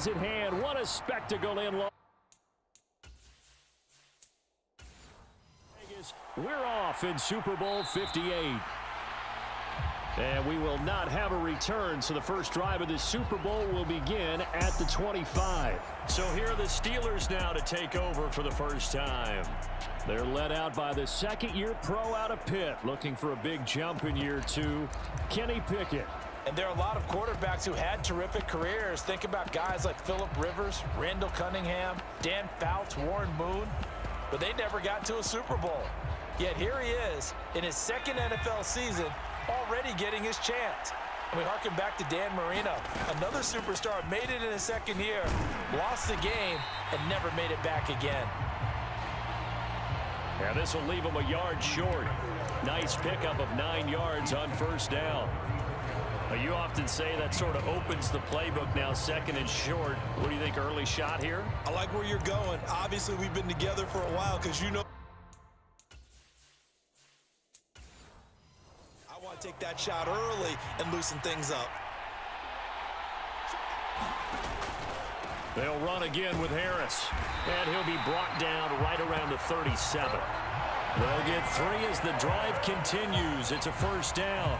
is at hand. What a spectacle in Las Vegas. We're off in Super Bowl 58. And we will not have a return, so the first drive of this Super Bowl will begin at the 25. So here are the Steelers now to take over for the first time. They're led out by the second-year pro out of Pitt, looking for a big jump in year two, Kenny Pickett. And there are a lot of quarterbacks who had terrific careers. Think about guys like Phillip Rivers, Randall Cunningham, Dan Fouts, Warren Moon, but they never got to a Super Bowl. Yet here he is in his second NFL season, already getting his chance. And we harken back to Dan Marino. Another superstar made it in his second year, lost the game, and never made it back again. Yeah, this will leave him a yard short. Nice pickup of 9 yards on first down. You often say that sort of opens the playbook now, second and short. What do you think, early shot here? I like where you're going. Obviously, we've been together for a while because you know I want to take that shot early and loosen things up. They'll run again with Harris. And he'll be brought down right around the 37. They'll get 3 as the drive continues. It's a first down.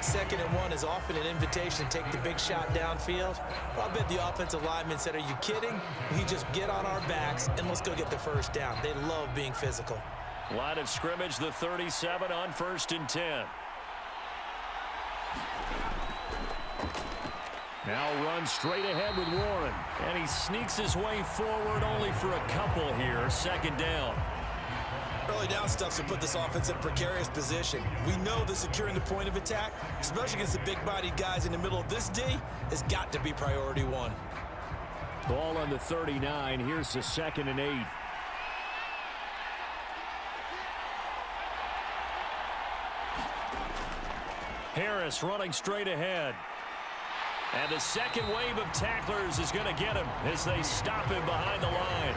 2nd and 1 is often an invitation to take the big shot downfield. I bet the offensive lineman said, are you kidding? We just get on our backs and let's go get the first down. They love being physical. Line of scrimmage, the 37 on 1st and 10. Now runs straight ahead with Warren. And he sneaks his way forward only for a couple here. 2nd down. Early down stuff to put this offense in a precarious position. We know that securing the point of attack, especially against the big-bodied guys in the middle of this D, has got to be priority one. Ball on the 39. Here's the 2nd and 8. Harris running straight ahead. And the second wave of tacklers is going to get him as they stop him behind the line.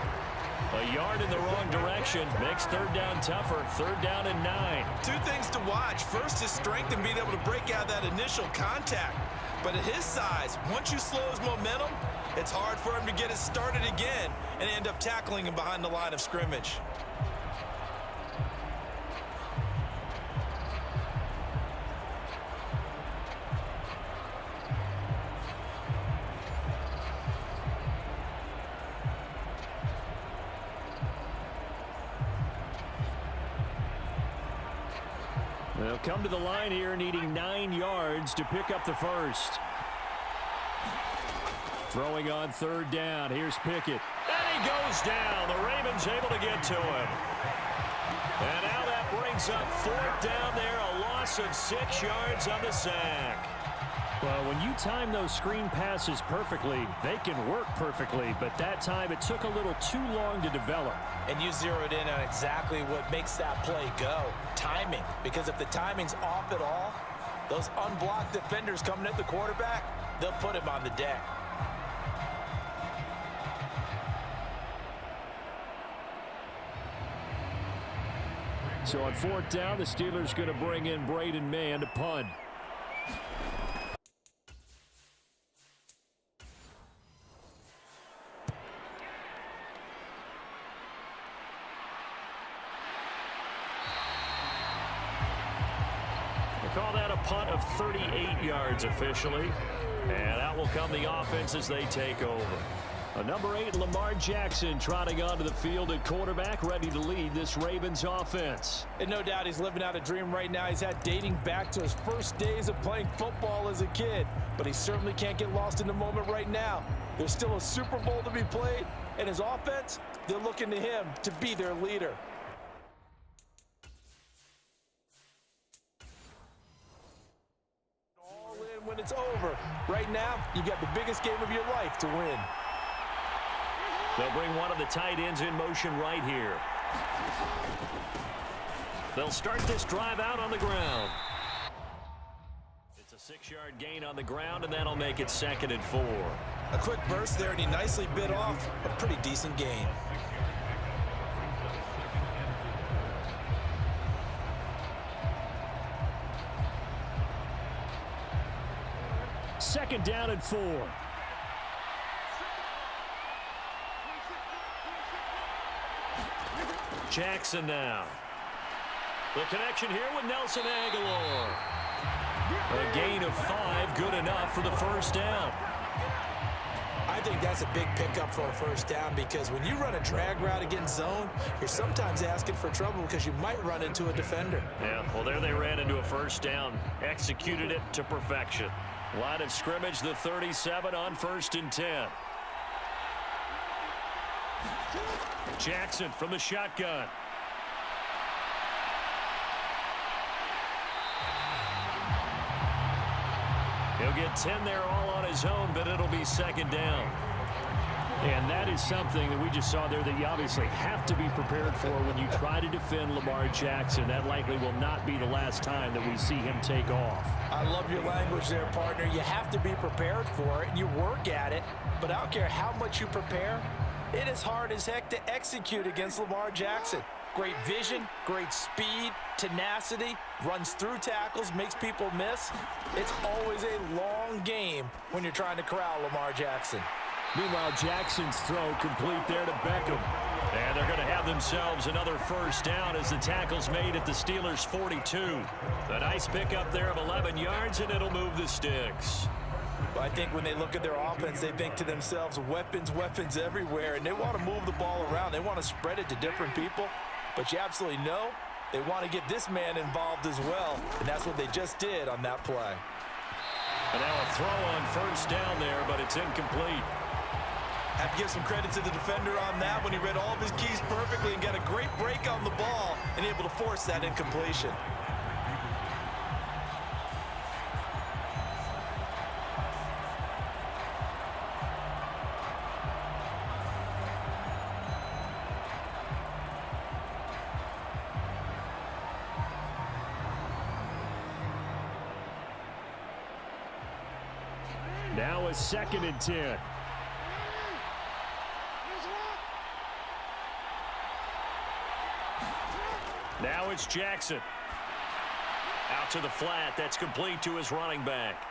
A yard in the wrong direction makes 3rd down tougher. 3rd down and 9. 2 things to watch. First, his strength and being able to break out that initial contact. But at his size, once you slow his momentum, it's hard for him to get it started again and end up tackling him behind the line of scrimmage. They'll come to the line here needing 9 yards to pick up the first. Throwing on 3rd down. Here's Pickett. And he goes down. The Ravens able to get to him. And now that brings up 4th down there. A loss of 6 yards on the sack. Well, when you time those screen passes perfectly, they can work perfectly. But that time it took a little too long to develop. And you zeroed in on exactly what makes that play go. Timing. Because if the timing's off at all, those unblocked defenders coming at the quarterback, they'll put him on the deck. So on 4th down, the Steelers going to bring in Braden Mann to punt. Call that a punt of 38 yards officially. And out will come the offense as they take over. Number 8, Lamar Jackson, trotting onto the field at quarterback, ready to lead this Ravens offense. And no doubt he's living out a dream right now. He's had dating back to his first days of playing football as a kid. But he certainly can't get lost in the moment right now. There's still a Super Bowl to be played. And his offense, they're looking to him to be their leader. When it's over. Right now, you've got the biggest game of your life to win. They'll bring one of the tight ends in motion right here. They'll start this drive out on the ground. It's a 6-yard gain on the ground, and that'll make it 2nd and 4. A quick burst there, and he nicely bit off a pretty decent gain. Second down and 4. Jackson now. The connection here with Nelson Aguilar. A gain of 5, good enough for the first down. I think that's a big pickup for a first down because when you run a drag route against zone, you're sometimes asking for trouble because you might run into a defender. Yeah, well, there they ran into a first down. Executed it to perfection. Line of scrimmage, the 37 on 1st and 10. Jackson from the shotgun. He'll get 10 there all on his own, but it'll be 2nd down. And that is something that we just saw there that you obviously have to be prepared for when you try to defend Lamar Jackson. That likely will not be the last time that we see him take off. I love your language there, partner. You have to be prepared for it, and you work at it. But I don't care how much you prepare, it is hard as heck to execute against Lamar Jackson. Great vision, great speed, tenacity, runs through tackles, makes people miss. It's always a long game when you're trying to corral Lamar Jackson. Meanwhile, Jackson's throw complete there to Beckham. And they're going to have themselves another first down as the tackle's made at the Steelers' 42. A nice pickup there of 11 yards, and it'll move the sticks. Well, I think when they look at their offense, they think to themselves, weapons, weapons everywhere, and they want to move the ball around. They want to spread it to different people. But you absolutely know they want to get this man involved as well, and that's what they just did on that play. And now a throw on first down there, but it's incomplete. Have to give some credit to the defender on that when he read all of his keys perfectly and got a great break on the ball and able to force that incompletion. Now a 2nd and 10. Now it's Jackson. Out to the flat. That's complete to his running back.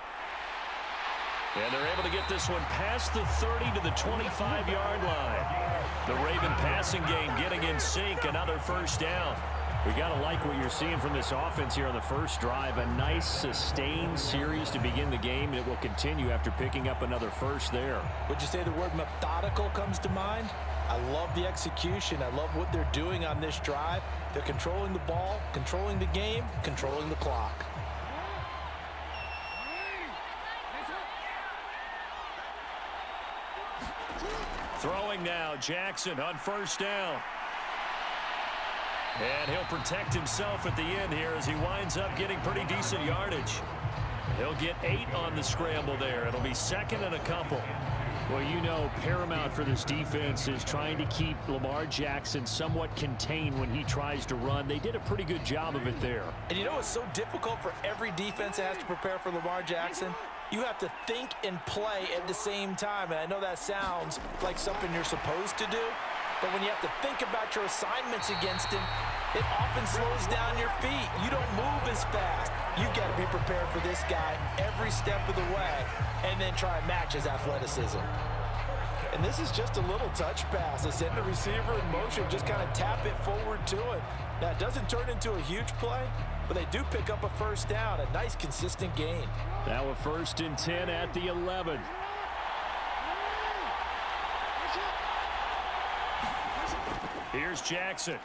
And they're able to get this one past the 30 to the 25-yard line. The Raven passing game getting in sync. Another first down. We got to like what you're seeing from this offense here on the first drive. A nice sustained series to begin the game, and it will continue after picking up another first there. Would you say the word methodical comes to mind? I love the execution. I love what they're doing on this drive. They're controlling the ball, controlling the game, controlling the clock. Throwing now, Jackson on first down. And he'll protect himself at the end here as he winds up getting pretty decent yardage. He'll get 8 on the scramble there. It'll be 2nd and a couple. Well, you know, paramount for this defense is trying to keep Lamar Jackson somewhat contained when he tries to run. They did a pretty good job of it there. And you know it's so difficult for every defense that has to prepare for Lamar Jackson? You have to think and play at the same time. And I know that sounds like something you're supposed to do. But when you have to think about your assignments against him, it often slows down your feet. You don't move as fast. You've got to be prepared for this guy every step of the way and then try and match his athleticism. And this is just a little touch pass. They send the receiver in motion, just kind of tap it forward to him. Now, it doesn't turn into a huge play, but they do pick up a first down, a nice, consistent gain. Now a 1st and 10 at the 11. Here's Jackson.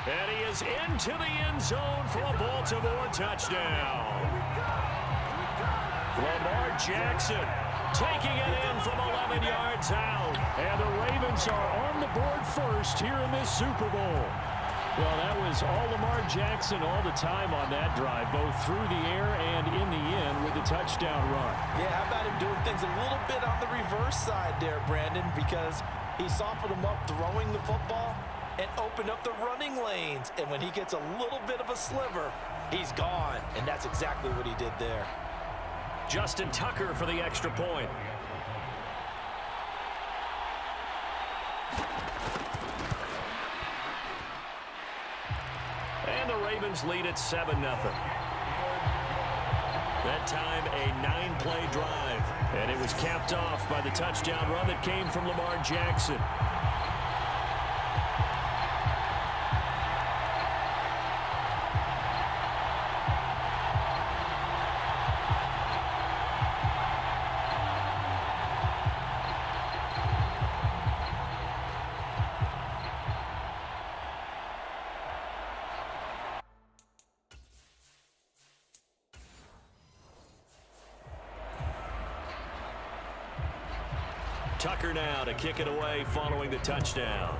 And he is into the end zone for a Baltimore touchdown. Lamar Jackson taking it in from 11 yards out. And the Ravens are on the board first here in this Super Bowl. Well, that was all Lamar Jackson all the time on that drive, both through the air and in the end with a touchdown run. Yeah, how about him doing things a little bit on the reverse side there, Brandon, because he softened him up throwing the football and opened up the running lanes. And when he gets a little bit of a sliver, he's gone. And that's exactly what he did there. Justin Tucker for the extra point. And the Ravens lead at 7-0. That time a 9-play drive. And it was capped off by the touchdown run that came from Lamar Jackson. Tucker now to kick it away following the touchdown.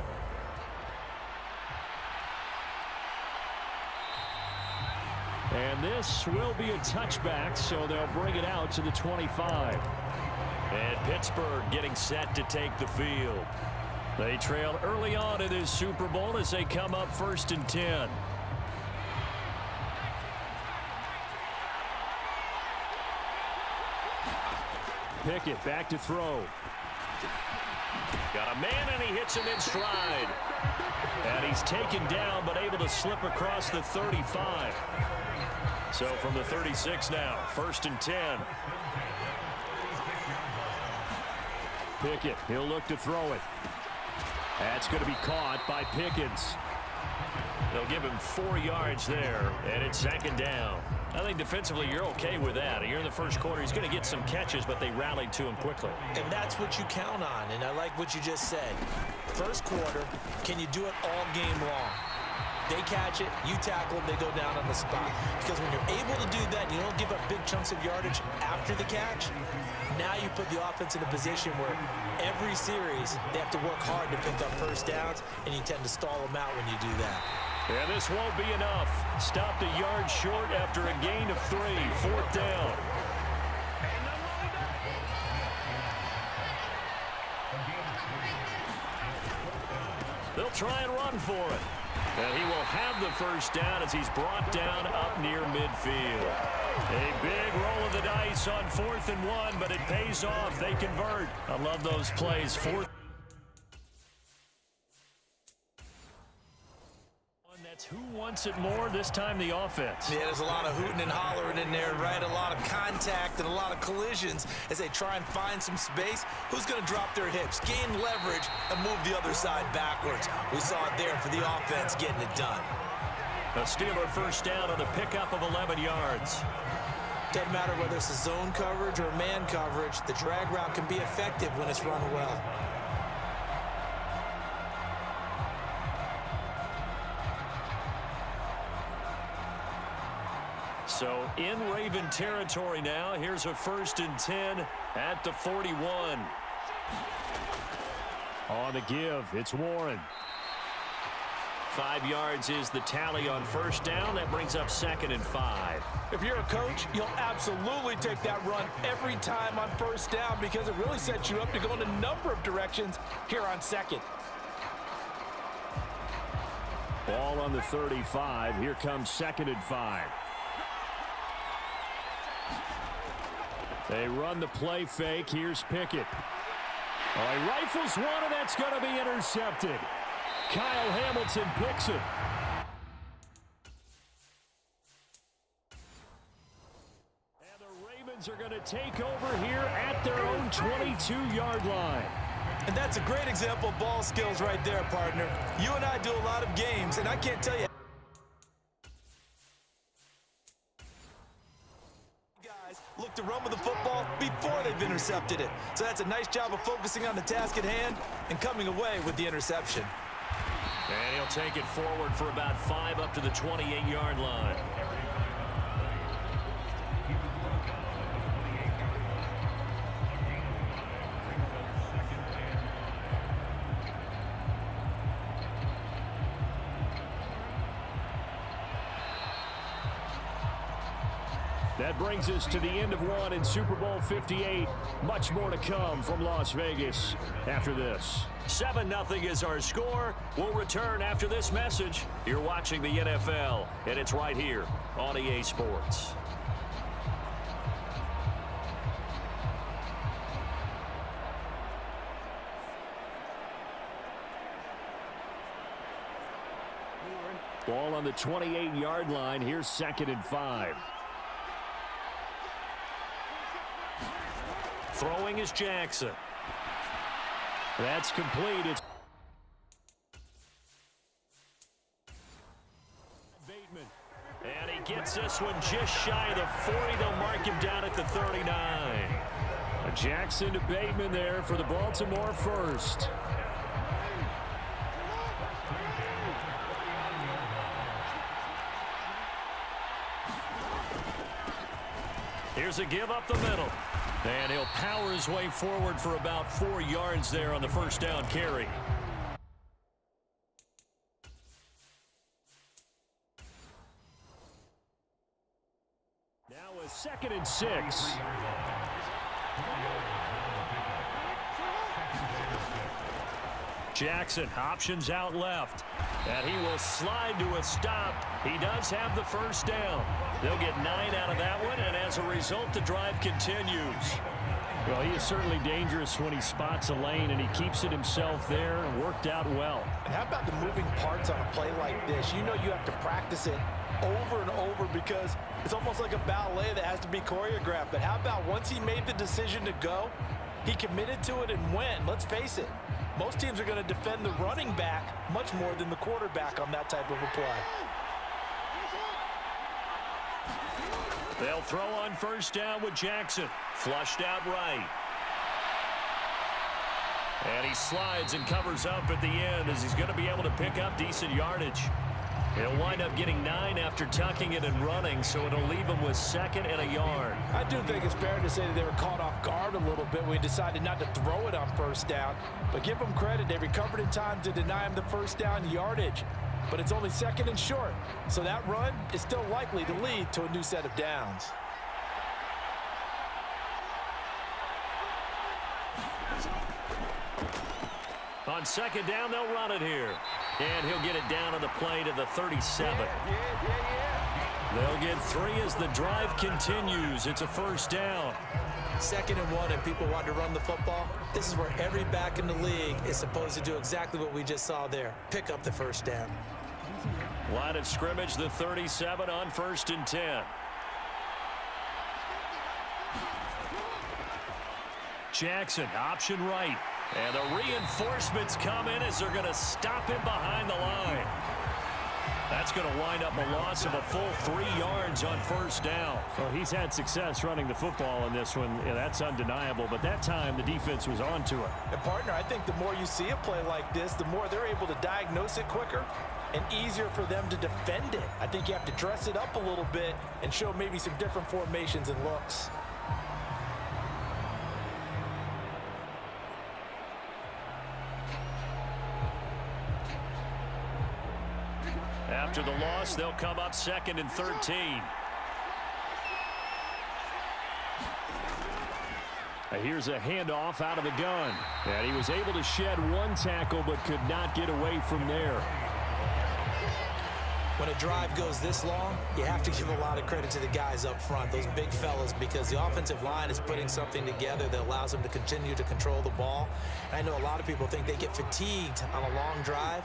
And this will be a touchback, so they'll bring it out to the 25. And Pittsburgh getting set to take the field. They trailed early on in this Super Bowl as they come up 1st and 10. Pickett back to throw. Got a man, and he hits him in stride. And he's taken down, but able to slip across the 35. So from the 36 now, 1st and 10. Pickett, he'll look to throw it. That's going to be caught by Pickens. They'll give him 4 yards there, and it's 2nd down. I think defensively you're okay with that. You're in the first quarter. He's going to get some catches, but they rallied to him quickly. And that's what you count on, and I like what you just said. First quarter, can you do it all game long? They catch it, you tackle, they go down on the spot. Because when you're able to do that, you don't give up big chunks of yardage after the catch, now you put the offense in a position where every series they have to work hard to pick up first downs, and you tend to stall them out when you do that. And this won't be enough. Stopped a yard short after a gain of 3. 4th down. They'll try and run for it. And he will have the first down as he's brought down up near midfield. A big roll of the dice on 4th and 1, but it pays off. They convert. I love those plays. 4th. Who wants it more? This time the offense. Yeah, there's a lot of hooting and hollering in there, right? A lot of contact and a lot of collisions as they try and find some space. Who's going to drop their hips, gain leverage, and move the other side backwards? We saw it there for the offense getting it done. A Steeler first down on the pickup of 11 yards. Doesn't matter whether it's a zone coverage or man coverage, the drag route can be effective when it's run well. So in Raven territory now. Here's a 1st and 10 at the 41. On the give, it's Warren. 5 yards is the tally on first down. That brings up 2nd and 5. If you're a coach, you'll absolutely take that run every time on first down because it really sets you up to go in a number of directions here on 2nd. Ball on the 35. Here comes 2nd and 5. They run the play fake. Here's Pickett. Oh, he rifles one, and that's going to be intercepted. Kyle Hamilton picks it. And the Ravens are going to take over here at their own 22-yard line. And that's a great example of ball skills right there, partner. You and I do a lot of games, and I can't tell you. Look to run with the football before they've intercepted it. So that's a nice job of focusing on the task at hand and coming away with the interception. And he'll take it forward for about 5 up to the 28-yard line. That brings us to the end of one in Super Bowl 58. Much more to come from Las Vegas after this. 7-0 is our score. We'll return after this message. You're watching the NFL, and it's right here on EA Sports. Ball on the 28-yard line. Here's 2nd and 5. Throwing is Jackson. That's complete. It's Bateman. And he gets this one just shy of the 40. They'll mark him down at the 39. Jackson to Bateman there for the Baltimore first. Here's a give up the middle. And he'll power his way forward for about 4 yards there on the first down carry. Now a 2nd and 6. Jackson options out left. And he will slide to a stop. He does have the first down. They'll get 9 out of that one, and as a result, the drive continues. Well, he is certainly dangerous when he spots a lane, and he keeps it himself there and worked out well. And how about the moving parts on a play like this? You know you have to practice it over and over because it's almost like a ballet that has to be choreographed. But how about once he made the decision to go, he committed to it and went. Let's face it, most teams are going to defend the running back much more than the quarterback on that type of a play. They'll throw on first down with Jackson. Flushed out right. And he slides and covers up at the end as he's going to be able to pick up decent yardage. He'll wind up getting 9 after tucking it and running, so it'll leave him with 2nd and a yard. I do think it's fair to say that they were caught off guard a little bit when he decided not to throw it on first down. But give them credit, they recovered in time to deny him the first down yardage. But it's only 2nd and short, so that run is still likely to lead to a new set of downs. On 2nd down, they'll run it here. And he'll get it down on the play to the 37. They'll get 3 as the drive continues. It's a first down. 2nd and 1, and people want to run the football. This is where every back in the league is supposed to do exactly what we just saw there. Pick up the first down. Line of scrimmage, the 37 on 1st and 10. Jackson, option right. And the reinforcements come in as they're going to stop him behind the line. That's going to wind up a loss of a full 3 yards on first down. Well, he's had success running the football in this one. Yeah, that's undeniable. But that time, the defense was on to it. And, partner, I think the more you see a play like this, the more they're able to diagnose it quicker and easier for them to defend it. I think you have to dress it up a little bit and show maybe some different formations and looks. After the loss, they'll come up 2nd and 13. Here's a handoff out of the gun. And he was able to shed 1 tackle but could not get away from there. When a drive goes this long, you have to give a lot of credit to the guys up front, those big fellas, because the offensive line is putting something together that allows them to continue to control the ball. And I know a lot of people think they get fatigued on a long drive.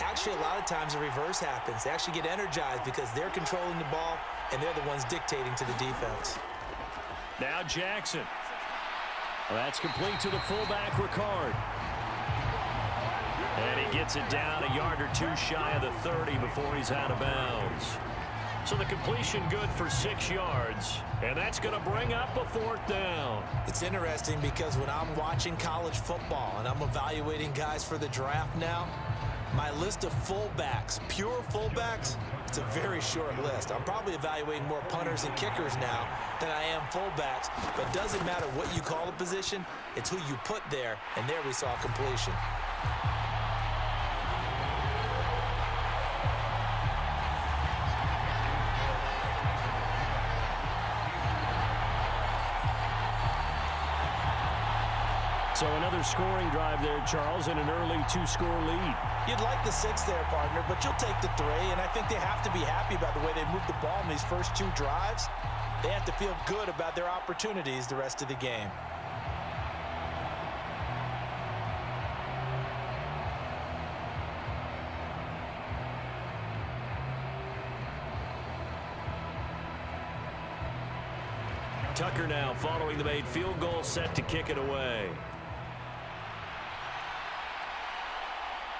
Actually, a lot of times the reverse happens. They actually get energized because they're controlling the ball and they're the ones dictating to the defense. Now Jackson. Well, that's complete to the fullback, Ricard. And he gets it down a yard or 2 shy of the 30 before he's out of bounds. So the completion good for 6 yards. And that's going to bring up a 4th down. It's interesting because when I'm watching college football and I'm evaluating guys for the draft now, my list of fullbacks, pure fullbacks, it's a very short list. I'm probably evaluating more punters and kickers now than I am fullbacks. But it doesn't matter what you call a position, it's who you put there. And there we saw completion. So another scoring drive there, Charles, and an early 2-score lead. You'd like the 6 there, partner, but you'll take the 3, and I think they have to be happy about the way they moved the ball in these first 2 drives. They have to feel good about their opportunities the rest of the game. Tucker now following the made field goal, set to kick it away.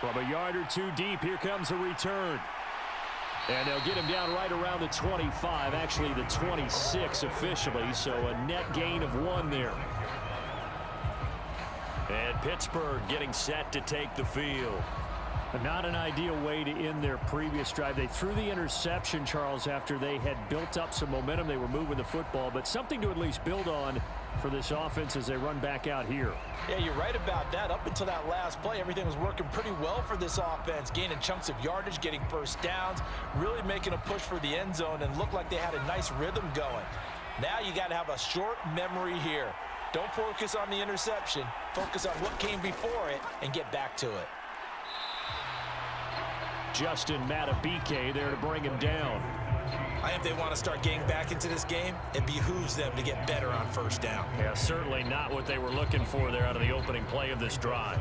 From a yard or two deep, here comes a return. And they'll get him down right around the 25, actually the 26 officially, so a net gain of 1 there. And Pittsburgh getting set to take the field. Not an ideal way to end their previous drive. They threw the interception, Charles, after they had built up some momentum. They were moving the football, but something to at least build on for this offense as they run back out here. Yeah, you're right about that. Up until that last play, everything was working pretty well for this offense, gaining chunks of yardage, getting first downs, really making a push for the end zone, and looked like they had a nice rhythm going. Now you got to have a short memory here. Don't focus on the interception. Focus on what came before it and get back to it. Justin Matabike there to bring him down. I think they want to start getting back into this game. It behooves them to get better on first down. Yeah, certainly not what they were looking for there out of the opening play of this drive.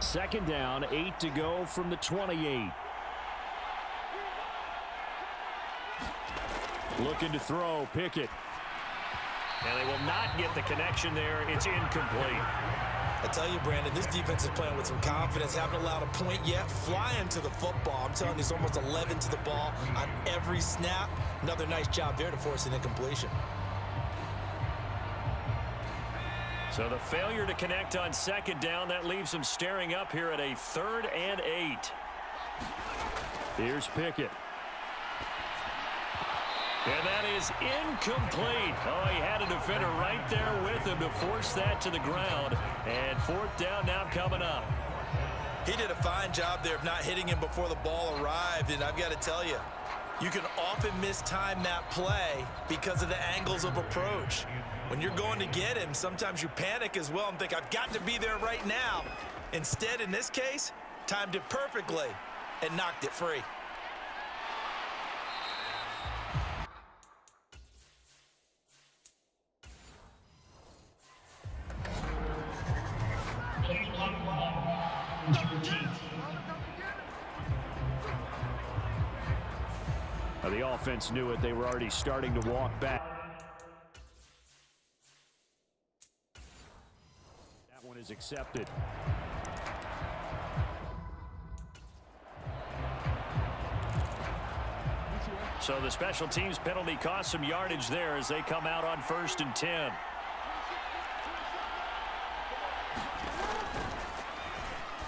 Second down, 8 to go from the 28. Looking to throw, Pickett. And they will not get the connection there. It's incomplete. I tell you, Brandon, this defense is playing with some confidence. Haven't allowed a point yet. Flying to the football. I'm telling you, it's almost 11 to the ball on every snap. Another nice job there to force an incompletion. So the failure to connect on second down, that leaves them staring up here at a 3rd and 8. Here's Pickett. And that is incomplete. Oh, he had a defender right there with him to force that to the ground. And 4th down now coming up. He did a fine job there of not hitting him before the ball arrived. And I've got to tell you, you can often mistime that play because of the angles of approach. When you're going to get him, sometimes you panic as well and think, I've got to be there right now. Instead, in this case, timed it perfectly and knocked it free. Now, the offense knew it. They were already starting to walk back. That one is accepted. So the special teams penalty cost some yardage there as they come out on 1st and 10.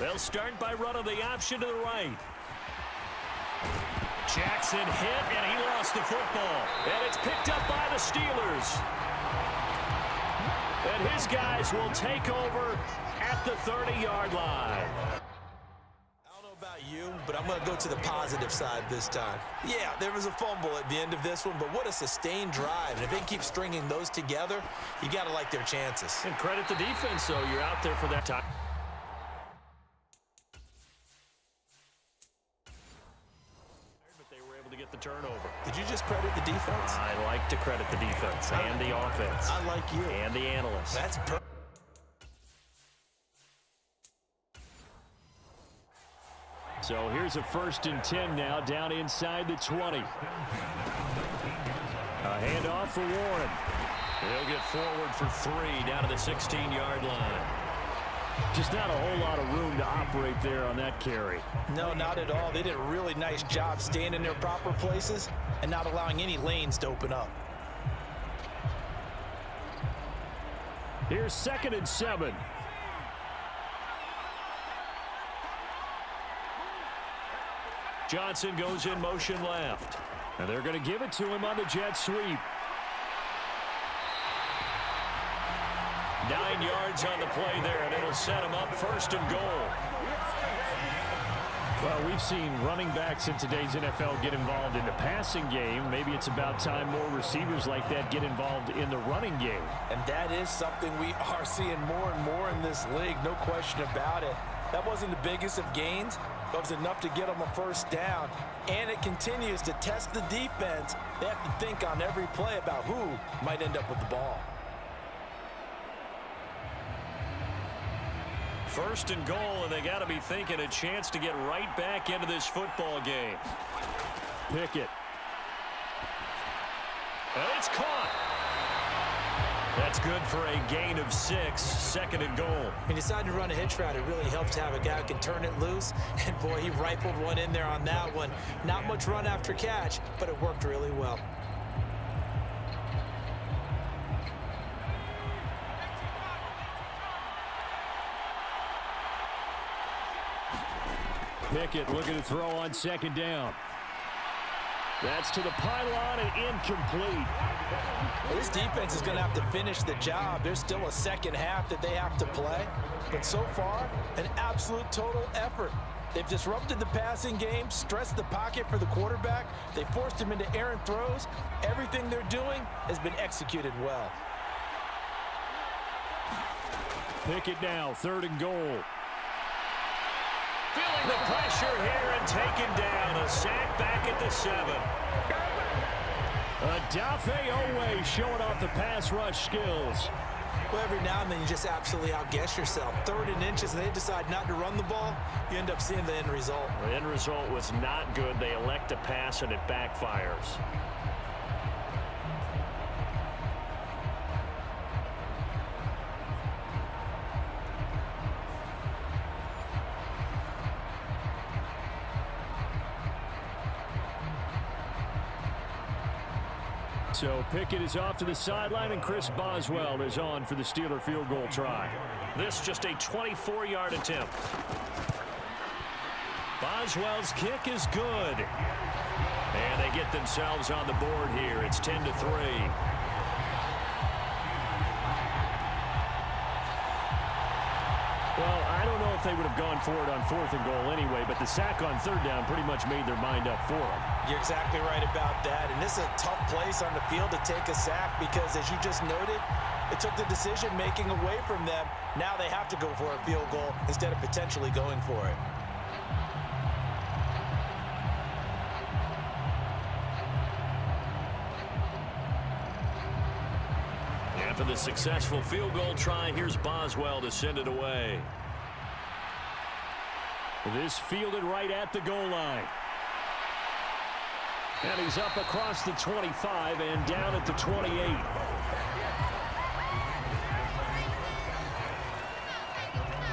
They'll start by running the option to the right. Jackson hit, and he lost the football. And it's picked up by the Steelers. And his guys will take over at the 30-yard line. I don't know about you, but I'm going to go to the positive side this time. Yeah, there was a fumble at the end of this one, but what a sustained drive. And if they keep stringing those together, you got to like their chances. And credit the defense, though. You're out there for that time. The turnover. Did you just credit the defense? I like to credit the defense and the offense. I like you. And the analysts. That's perfect. So here's a 1st and 10 now down inside the 20. A handoff for Warren. He'll get forward for 3 down to the 16-yard line. Just not a whole lot of room to operate there on that carry. No, not at all. They did a really nice job staying in their proper places and not allowing any lanes to open up. Here's 2nd and 7. Johnson goes in motion left. And they're going to give it to him on the jet sweep. 9 yards on the play there, and it'll set him up 1st and goal. Well, we've seen running backs in today's NFL get involved in the passing game. Maybe it's about time more receivers like that get involved in the running game. And that is something we are seeing more and more in this league, no question about it. That wasn't the biggest of gains, It was enough to get them a first down, and it continues to test the defense. They have to think on every play about who might end up with the ball. First and goal, and they got to be thinking a chance to get right back into this football game. Pickett. And it's caught. That's good for a gain of 6, second and goal. He decided to run a hitch route. It really helps to have a guy who can turn it loose. And, boy, he rifled one in there on that one. Not much run after catch, but it worked really well. Pickett looking to throw on second down. That's to the pylon and incomplete. This defense is going to have to finish the job. There's still a second half that they have to play. But so far, an absolute total effort. They've disrupted the passing game, stressed the pocket for the quarterback. They forced him into errant throws. Everything they're doing has been executed well. Pickett now, third and goal. Feeling the pressure here and taken down. A sack back at the 7. Adafe Owe showing off the pass rush skills. Well, every now and then you just absolutely outguess yourself. 3rd and inches, and they decide not to run the ball. You end up seeing the end result. The end result was not good. They elect to pass, and it backfires. So Pickett is off to the sideline, and Chris Boswell is on for the Steeler field goal try. This just a 24-yard attempt. Boswell's kick is good. And they get themselves on the board here. It's 10-3. Well, I don't know if they would have gone for it on 4th and goal anyway, but the sack on 3rd down pretty much made their mind up for them. You're exactly right about that. And this is a tough place on the field to take a sack because, as you just noted, it took the decision-making away from them. Now they have to go for a field goal instead of potentially going for it. After the successful field goal try, here's Boswell to send it away. This fielded right at the goal line. And he's up across the 25 and down at the 28.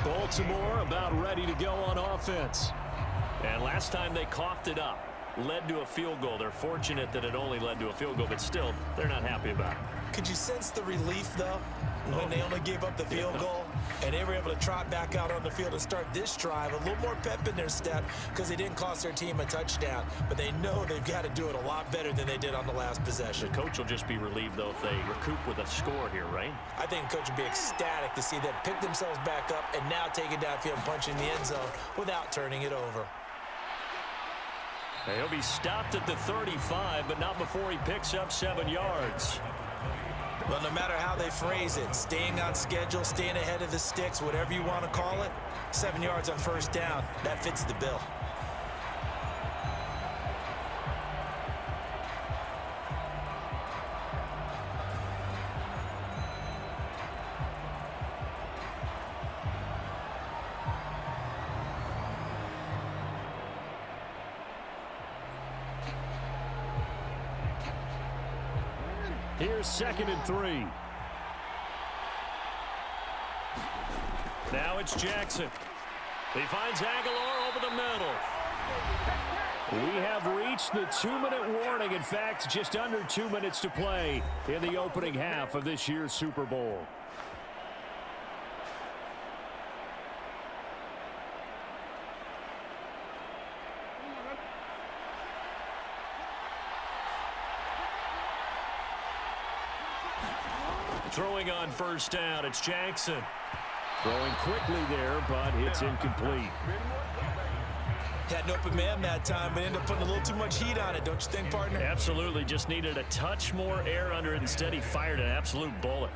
Baltimore about ready to go on offense. And last time they coughed it up, led to a field goal. They're fortunate that it only led to a field goal, but still, they're not happy about it. Could you sense the relief, though, when they only gave up the field goal and they were able to trot back out on the field and start this drive? A little more pep in their step because they didn't cost their team a touchdown, but they know they've got to do it a lot better than they did on the last possession. The coach will just be relieved, though, if they recoup with a score here, right? I think the coach would be ecstatic to see them pick themselves back up and now take it downfield and punch in the end zone without turning it over. He'll be stopped at the 35, but not before he picks up 7 yards. Well, no matter how they phrase it, staying on schedule, staying ahead of the sticks, whatever you want to call it, 7 yards on first down, that fits the bill. Here's 2nd and 3. Now it's Jackson. He finds Aguilar over the middle. We have reached the 2-minute warning. In fact, just under 2 minutes to play in the opening half of this year's Super Bowl. Throwing on first down, it's Jackson. Throwing quickly there, but it's incomplete. Had an open man that time, but ended up putting a little too much heat on it, don't you think, partner? Absolutely, just needed a touch more air under it. Instead, he fired an absolute bullet.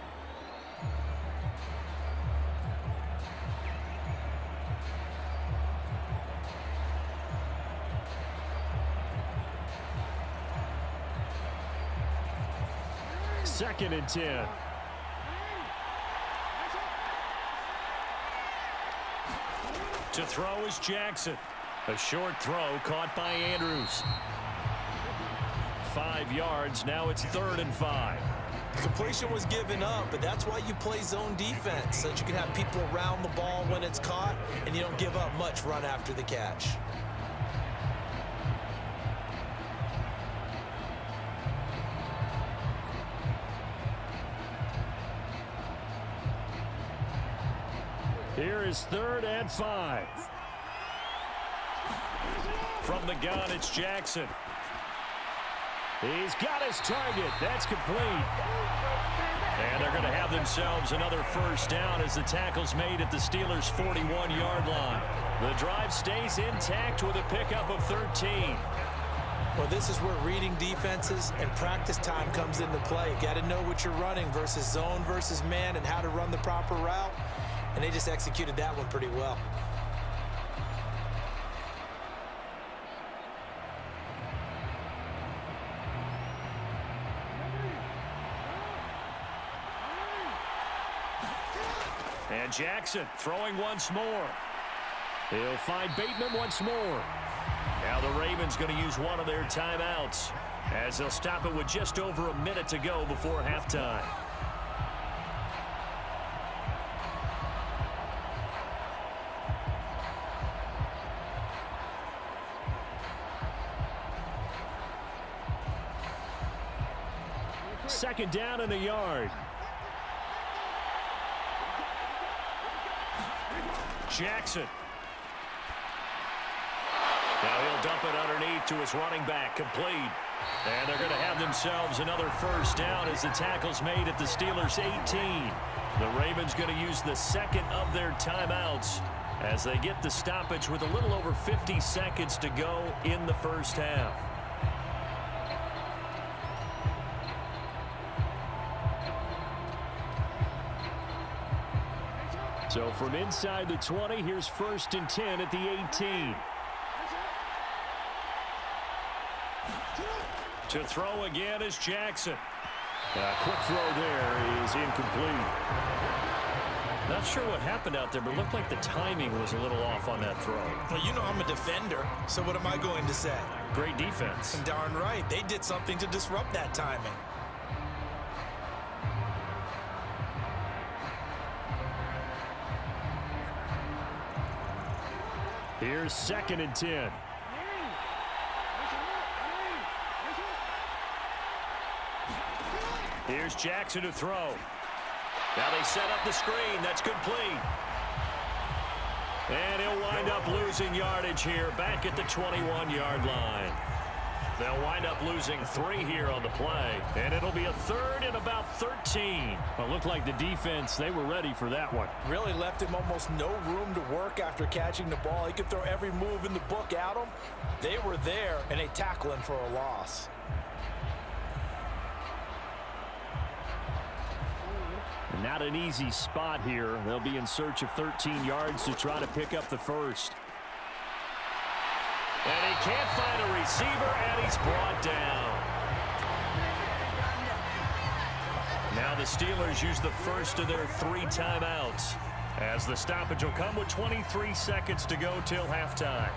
2nd and 10. To throw is Jackson. A short throw caught by Andrews. 5 yards. Now it's 3rd and 5. Completion was given up, but that's why you play zone defense, so that you can have people around the ball when it's caught, and you don't give up much run after the catch. Here is 3rd and 5. From the gun, it's Jackson. He's got his target. That's complete. And they're going to have themselves another first down as the tackle's made at the Steelers' 41-yard line. The drive stays intact with a pickup of 13. Well, this is where reading defenses and practice time comes into play. You got to know what you're running versus zone versus man and how to run the proper route. And they just executed that one pretty well. And Jackson throwing once more. He'll find Bateman once more. Now the Ravens going to use one of their timeouts as they'll stop it with just over a minute to go before halftime. Second down and a yard. Jackson. Now he'll dump it underneath to his running back, complete. And they're going to have themselves another first down as the tackle's made at the Steelers' 18. The Ravens going to use the second of their timeouts as they get the stoppage with a little over 50 seconds to go in the first half. So from inside the 20, here's 1st and 10 at the 18. To throw again is Jackson. Quick throw there is incomplete. Not sure what happened out there, but it looked like the timing was a little off on that throw. Well, you know I'm a defender, so what am I going to say? Great defense. Darn right. They did something to disrupt that timing. Here's 2nd and 10. Here's Jackson to throw. Now they set up the screen. That's complete. And he'll wind up losing yardage here back at the 21-yard line. They'll wind up losing 3 here on the play. And it'll be a 3rd and about 13. Well, it looked like the defense, they were ready for that one. Really left him almost no room to work after catching the ball. He could throw every move in the book at him. They were there, and they tackle him for a loss. Not an easy spot here. They'll be in search of 13 yards to try to pick up the first. And he can't find a receiver, and he's brought down. Now the Steelers use the first of their 3 timeouts as the stoppage will come with 23 seconds to go till halftime.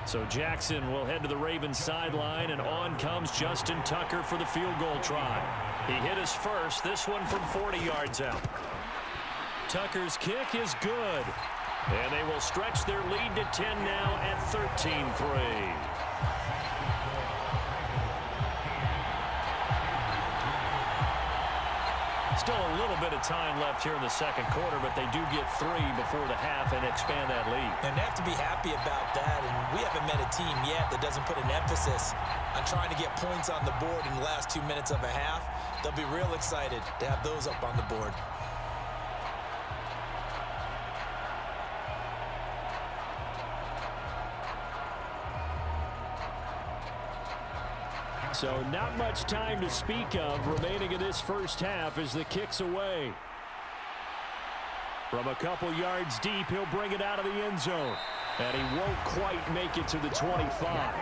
So Jackson will head to the Ravens sideline, and on comes Justin Tucker for the field goal try. He hit his first, this one from 40 yards out. Tucker's kick is good, and they will stretch their lead to 10 now at 13-3. Still a little bit of time left here in the second quarter, but they do get 3 before the half and expand that lead. And they have to be happy about that. And we haven't met a team yet that doesn't put an emphasis on trying to get points on the board in the last 2 minutes of a half. They'll be real excited to have those up on the board. So not much time to speak of remaining in this first half as the kick's away. From a couple yards deep, he'll bring it out of the end zone. And he won't quite make it to the 25.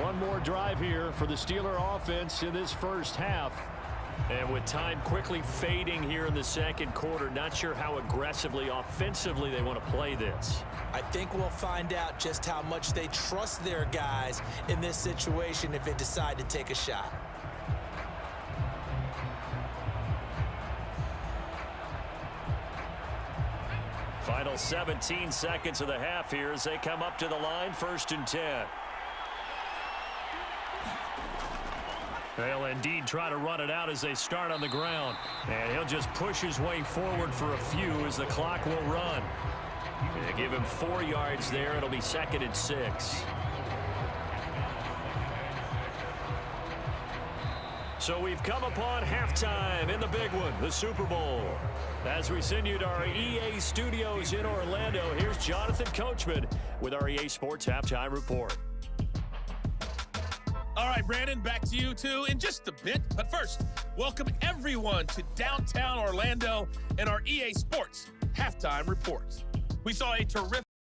One more drive here for the Steeler offense in this first half. And with time quickly fading here in the second quarter, not sure how aggressively, offensively they want to play this. I think we'll find out just how much they trust their guys in this situation if they decide to take a shot. Final 17 seconds of the half here as they come up to the line, 1st and 10. They'll indeed try to run it out as they start on the ground. And he'll just push his way forward for a few as the clock will run. They give him 4 yards there. It'll be 2nd and 6. So we've come upon halftime in the big one, the Super Bowl. As we send you to our EA studios in Orlando, here's Jonathan Coachman with our EA Sports Halftime Report. All right, Brandon, back to you two in just a bit. But first, welcome everyone to downtown Orlando and our EA Sports Halftime Report. We saw a terrific